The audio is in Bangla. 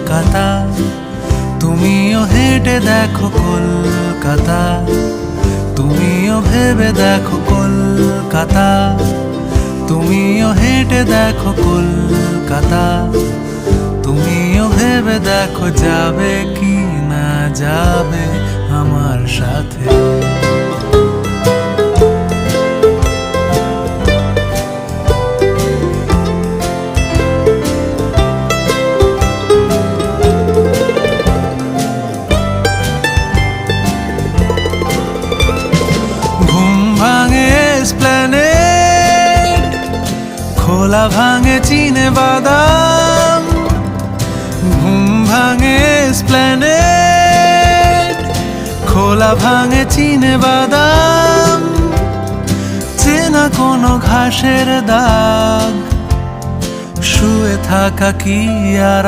কলকাতা, তুমিও হেঁটে দেখো কলকাতা, তুমিও ভেবে দেখো কলকাতা, তুমিও হেঁটে দেখো কলকাতা, তুমিও ভেবে দেখো যাবে কি না যাবে আমার সাথে। খোলা ভাঙে চিনে বাদাম, ঘুম ভাঙে এসপ্ল্যানেড, খোলা ভাঙে চিনে বাদাম, চেনা কোনো ঘাসের দাগ, শুয়ে থাকা কি আর